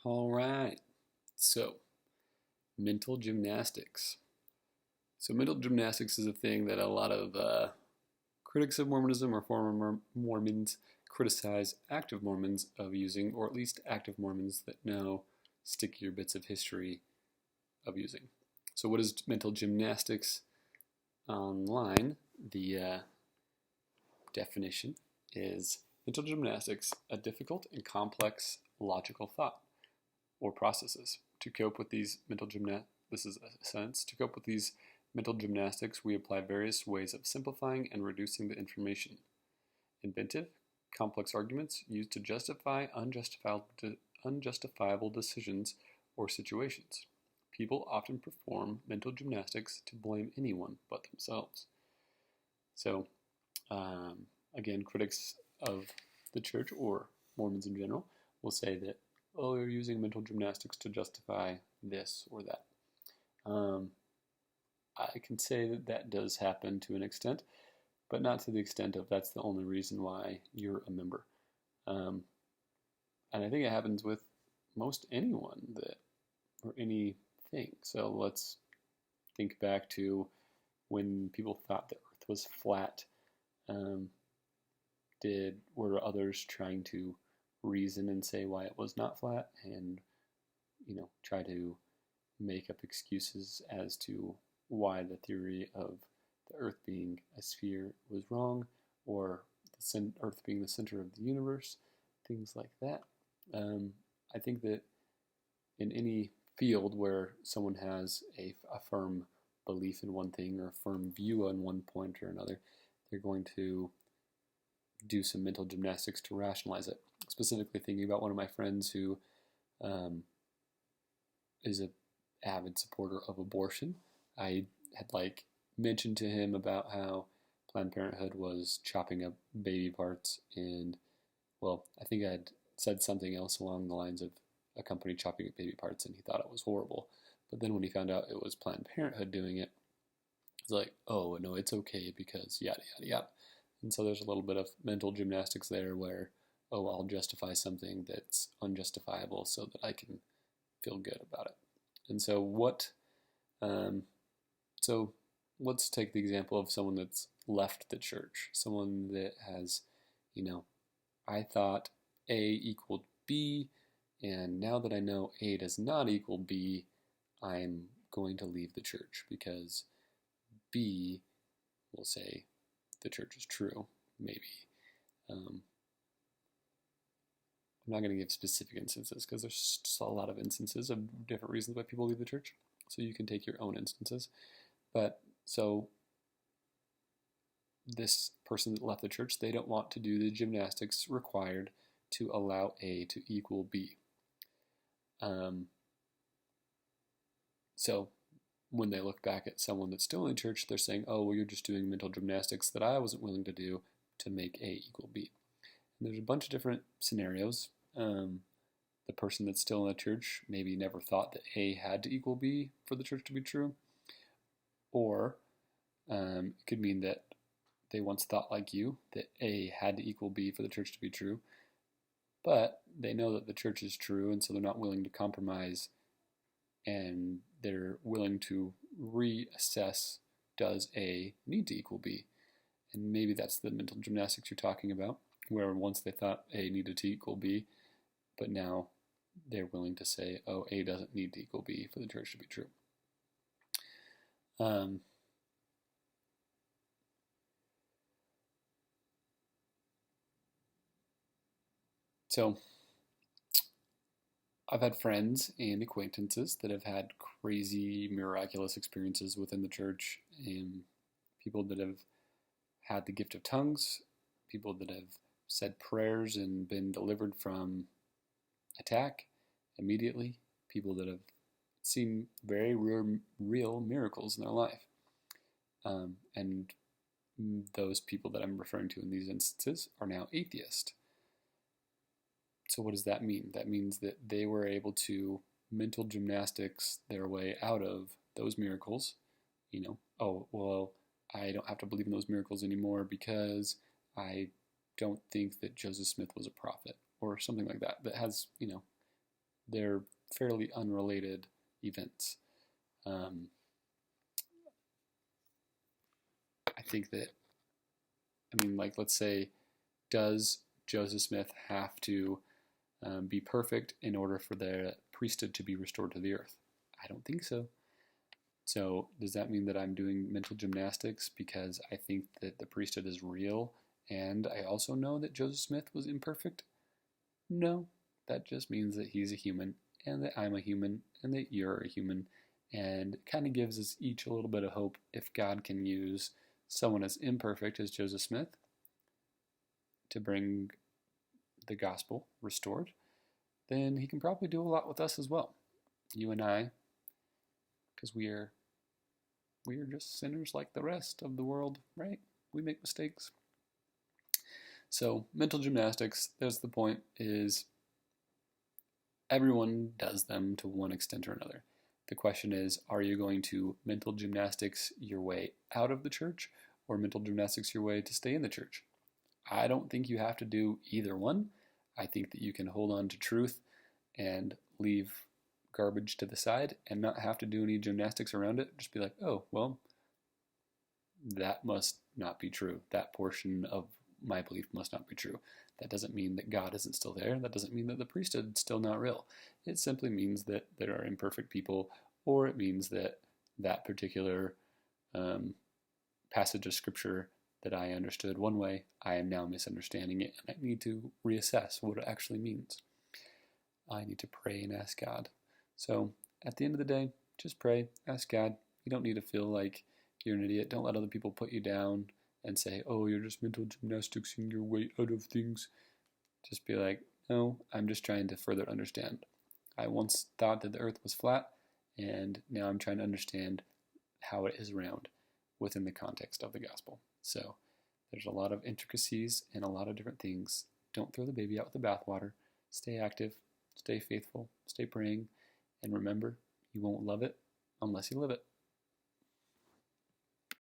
All right. So, mental gymnastics. So, mental gymnastics is a thing that a lot of critics of Mormonism or former Mormons criticize active Mormons of using, or at least active Mormons that know stickier bits of history of using. So, what is mental gymnastics? Online, the definition is mental gymnastics, a difficult and complex logical thought or processes. To cope with these mental this is a sentence. To cope with these mental gymnastics, we apply various ways of simplifying and reducing the information. Inventive, complex arguments used to justify unjustifiable decisions or situations. People often perform mental gymnastics to blame anyone but themselves. So, again, critics of the church or Mormons in general will say that, oh, you're using mental gymnastics to justify this or that. I can say that that does happen to an extent, but not to the extent of that's the only reason why you're a member. And I think it happens with most anyone that, or anything. So let's think back to when people thought the Earth was flat. Were others trying to reason and say why it was not flat, and try to make up excuses as to why the theory of the Earth being a sphere was wrong, or the Earth being the center of the universe, things like that. I think that in any field where someone has a firm belief in one thing or a firm view on one point or another, they're going to do some mental gymnastics to rationalize it. Specifically thinking about one of my friends who is an avid supporter of abortion. I had mentioned to him about how Planned Parenthood was chopping up baby parts, and I think I had said something else along the lines of a company chopping up baby parts, and he thought it was horrible. But then when he found out it was Planned Parenthood doing it, he's like, oh, no, it's okay because yada, yada, yada. And so there's a little bit of mental gymnastics there where, oh, I'll justify something that's unjustifiable so that I can feel good about it. And so so let's take the example of someone that's left the church, someone that has, I thought A equaled B, and now that I know A does not equal B, I'm going to leave the church because B will say the church is true, maybe. I'm not going to give specific instances because there's just a lot of instances of different reasons why people leave the church. So you can take your own instances. But so this person that left the church, they don't want to do the gymnastics required to allow A to equal B. So when they look back at someone that's still in church, they're saying, oh, well, you're just doing mental gymnastics that I wasn't willing to do to make A equal B. And there's a bunch of different scenarios. The person that's still in the church maybe never thought that A had to equal B for the church to be true. Or it could mean that they once thought like you, that A had to equal B for the church to be true. But they know that the church is true, and so they're not willing to compromise, and they're willing to reassess, does A need to equal B? And maybe that's the mental gymnastics you're talking about, where once they thought A needed to equal B, but now they're willing to say, oh, A doesn't need to equal B for the church to be true. So I've had friends and acquaintances that have had crazy, miraculous experiences within the church, and people that have had the gift of tongues, people that have said prayers and been delivered from attack immediately, people that have seen very real miracles in their life. And those people that I'm referring to in these instances are now atheists. So what does that mean? That means that they were able to mental gymnastics their way out of those miracles. Oh, well, I don't have to believe in those miracles anymore because I don't think that Joseph Smith was a prophet, or something like that, that has, they're fairly unrelated events. I think that, like, let's say, does Joseph Smith have to be perfect in order for the priesthood to be restored to the earth? I don't think so. So does that mean that I'm doing mental gymnastics because I think that the priesthood is real and I also know that Joseph Smith was imperfect? No, that just means that he's a human and that I'm a human and that you're a human, and it kind of gives us each a little bit of hope. If God can use someone as imperfect as Joseph Smith to bring the gospel restored, then he can probably do a lot with us as well. You and I, because we are just sinners like the rest of the world, right? We make mistakes. So mental gymnastics, there's the point, is everyone does them to one extent or another. The question is, are you going to mental gymnastics your way out of the church or mental gymnastics your way to stay in the church? I don't think you have to do either one. I think that you can hold on to truth and leave garbage to the side and not have to do any gymnastics around it. Just be like, oh, well, that must not be true. That portion of my belief must not be true. That doesn't mean that God isn't still there. That doesn't mean that the priesthood is still not real. It simply means that there are imperfect people, or it means that that particular passage of scripture that I understood one way, I am now misunderstanding it, and I need to reassess what it actually means. I need to pray and ask God. So at the end of the day, just pray, ask God. You don't need to feel like you're an idiot. Don't let other people put you down and say, oh, you're just mental gymnasticsing your way out of things. Just be like, no, I'm just trying to further understand. I once thought that the earth was flat, and now I'm trying to understand how it is round within the context of the gospel. So there's a lot of intricacies and a lot of different things. Don't throw the baby out with the bathwater. Stay active, stay faithful, stay praying, and remember, you won't love it unless you live it.